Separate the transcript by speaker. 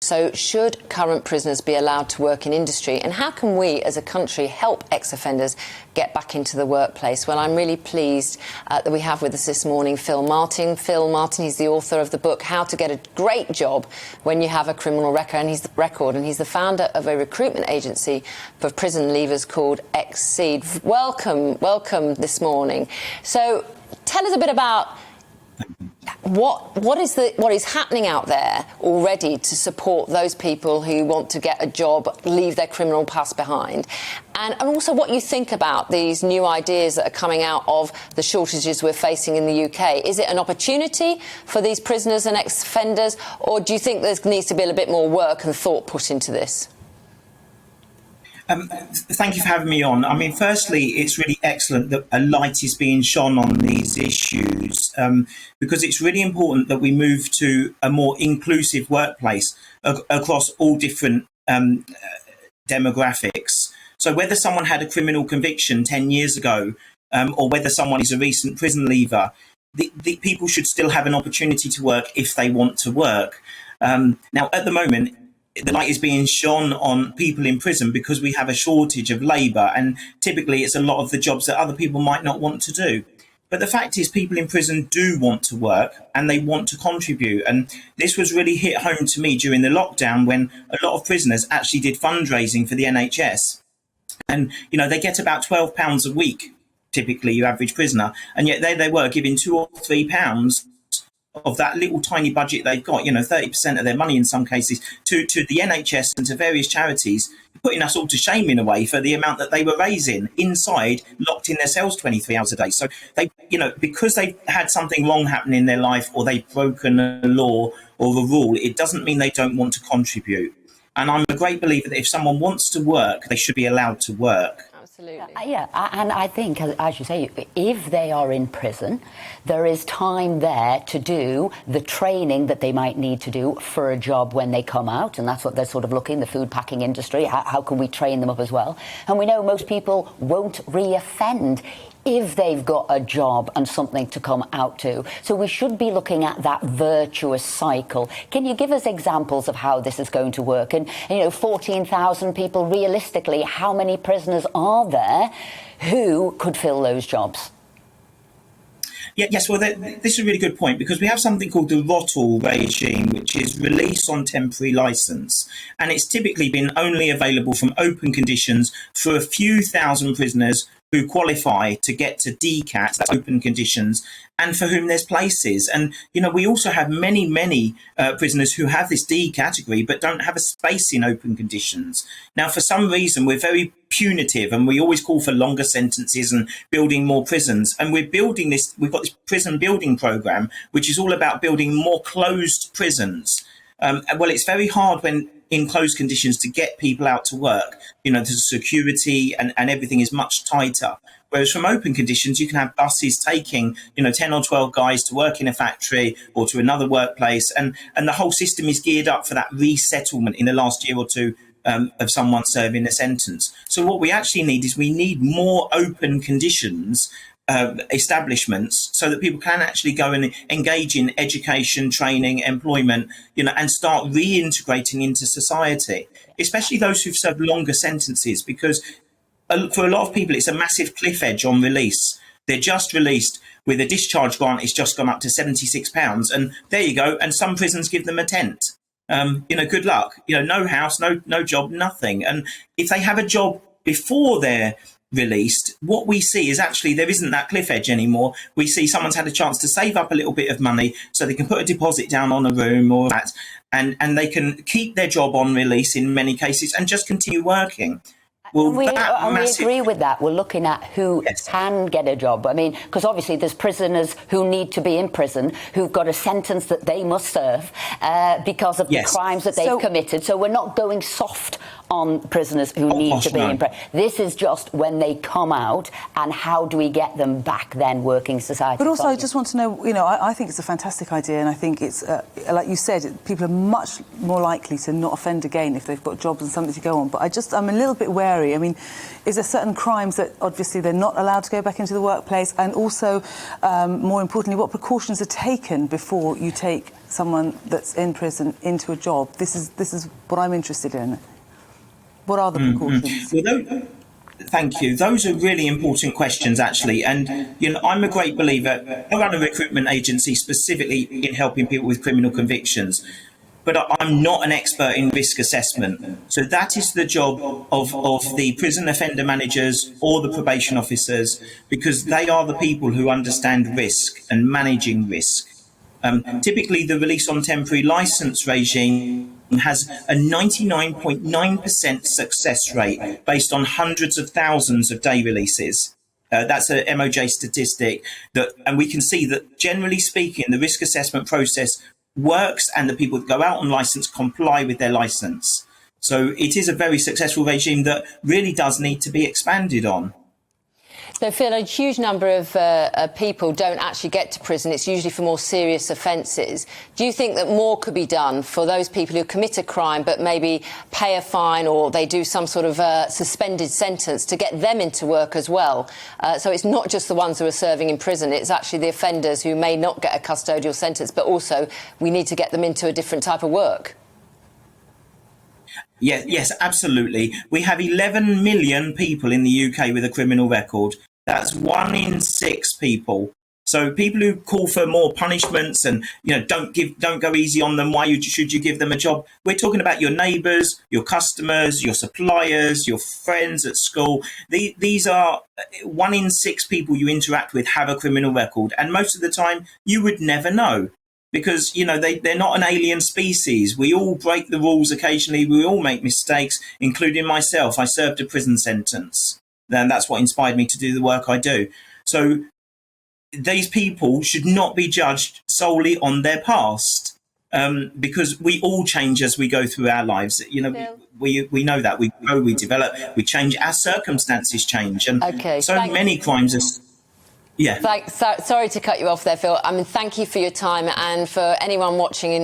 Speaker 1: So should current prisoners be allowed to work in industry, and how can we as a country help ex-offenders get back into the workplace? Well, I'm really pleased that we have with us this morning Phil Martin. Phil Martin, he's the author of the book How to Get a Great Job When You Have a Criminal Record, and he's the founder of a recruitment agency for prison leavers called Exceed. Welcome this morning. So tell us a bit about what is happening out there already to support those people who want to get a job, leave their criminal past behind, and also what you think about these new ideas that are coming out of the shortages we're facing in the UK. Is it an opportunity for these prisoners and ex-offenders, or do you think there needs to be a little bit more work and thought put into this?
Speaker 2: Thank you for having me on. I mean, firstly, it's really excellent that a light is being shone on these issues, because it's really important that we move to a more inclusive workplace across all different demographics. So whether someone had a criminal conviction 10 years ago, or whether someone is a recent prison leaver, the people should still have an opportunity to work if they want to work. Now, at the moment, the light is being shone on people in prison because we have a shortage of labour, and typically it's a lot of the jobs that other people might not want to do. But the fact is, people in prison do want to work and they want to contribute. And this was really hit home to me during the lockdown, when a lot of prisoners actually did fundraising for the NHS. And, you know, they get about £12 a week, typically, your average prisoner. And yet they were giving £2 or £3 of that little tiny budget they've got, 30% of their money in some cases, to the NHS and to various charities, putting us all to shame in a way for the amount that they were raising inside, locked in their cells 23 hours a day. So they, because they've had something wrong happen in their life, or they've broken a law or a rule, it doesn't mean they don't want to contribute. And I'm a great believer that if someone wants to work, they should be allowed to work.
Speaker 1: Absolutely.
Speaker 3: Yeah, and I think, as you say, if they are in prison, there is time there to do the training that they might need to do for a job when they come out, and that's what they're sort of looking, the food packing industry, how can we train them up as well? And we know most people won't re-offend if they've got a job and something to come out to. So we should be looking at that virtuous cycle. Can you give us examples of how this is going to work? And 14,000 people, realistically, how many prisoners are there who could fill those jobs?
Speaker 2: Yes, well, this is a really good point, because we have something called the ROTL regime, which is release on temporary licence. And it's typically been only available from open conditions for a few thousand prisoners who qualify to get to DCAT, that's open conditions, and for whom there's places. And, we also have many prisoners who have this D category but don't have a space in open conditions. Now, for some reason, we're very punitive, and we always call for longer sentences and building more prisons. And we've got this prison building programme, which is all about building more closed prisons. Well, it's very hard when in closed conditions to get people out to work. The security and everything is much tighter. Whereas from open conditions, you can have buses taking, 10 or 12 guys to work in a factory or to another workplace. And the whole system is geared up for that resettlement in the last year or two of someone serving a sentence. So what we actually need is more open conditions establishments, so that people can actually go and engage in education, training, employment, and start reintegrating into society, especially those who've served longer sentences, because for a lot of people, it's a massive cliff edge on release. They're just released with a discharge grant. It's just gone up to £76, and there you go. And some prisons give them a tent. Good luck. No house, no job, nothing. And if they have a job before they're released, what we see is actually there isn't that cliff edge anymore. We see someone's had a chance to save up a little bit of money so they can put a deposit down on a room or that, and they can keep their job on release in many cases and just continue working. Well,
Speaker 3: we agree with that. We're looking at who can get a job. I mean, because obviously there's prisoners who need to be in prison, who've got a sentence that they must serve because of the crimes that they've committed. So we're not going soft on prisoners who need to be in prison. This is just when they come out, and how do we get them back then working society?
Speaker 4: But also, I just want to know, I think it's a fantastic idea, and I think it's, like you said, people are much more likely to not offend again if they've got jobs and something to go on. But I'm a little bit wary vary. I mean, is there certain crimes that obviously they're not allowed to go back into the workplace? And also, more importantly, what precautions are taken before you take someone that's in prison into a job? This is what I'm interested in. What are the precautions?
Speaker 2: Well, thank you. Those are really important questions, actually. And, you know, I'm a great believer. I run a recruitment agency specifically in helping people with criminal convictions. But I'm not an expert in risk assessment. So that is the job of the prison offender managers or the probation officers, because they are the people who understand risk and managing risk. Typically, the release on temporary licence regime has a 99.9% success rate based on hundreds of thousands of day releases. That's a MOJ statistic, and we can see that, generally speaking, the risk assessment process works and the people that go out on licence comply with their licence. So it is a very successful regime that really does need to be expanded on.
Speaker 1: So, Phil, a huge number of people don't actually get to prison. It's usually for more serious offences. Do you think that more could be done for those people who commit a crime but maybe pay a fine, or they do some sort of suspended sentence, to get them into work as well? So it's not just the ones who are serving in prison, it's actually the offenders who may not get a custodial sentence, but also we need to get them into a different type of work.
Speaker 2: Yes, absolutely. We have 11 million people in the UK with a criminal record. That's 1 in 6 people. So people who call for more punishments and, you know, don't go easy on them. Should you give them a job? We're talking about your neighbours, your customers, your suppliers, your friends at school. These are 1 in 6 people you interact with have a criminal record, and most of the time you would never know. Because, you know, they're not an alien species. We all break the rules occasionally. We all make mistakes, including myself. I served a prison sentence, and that's what inspired me to do the work I do. So these people should not be judged solely on their past, because we all change as we go through our lives. You know, we know that. We grow, we develop, we change. Our circumstances change. And many crimes are... Yeah.
Speaker 1: Sorry to cut you off there, Phil. I mean, thank you for your time, and for anyone watching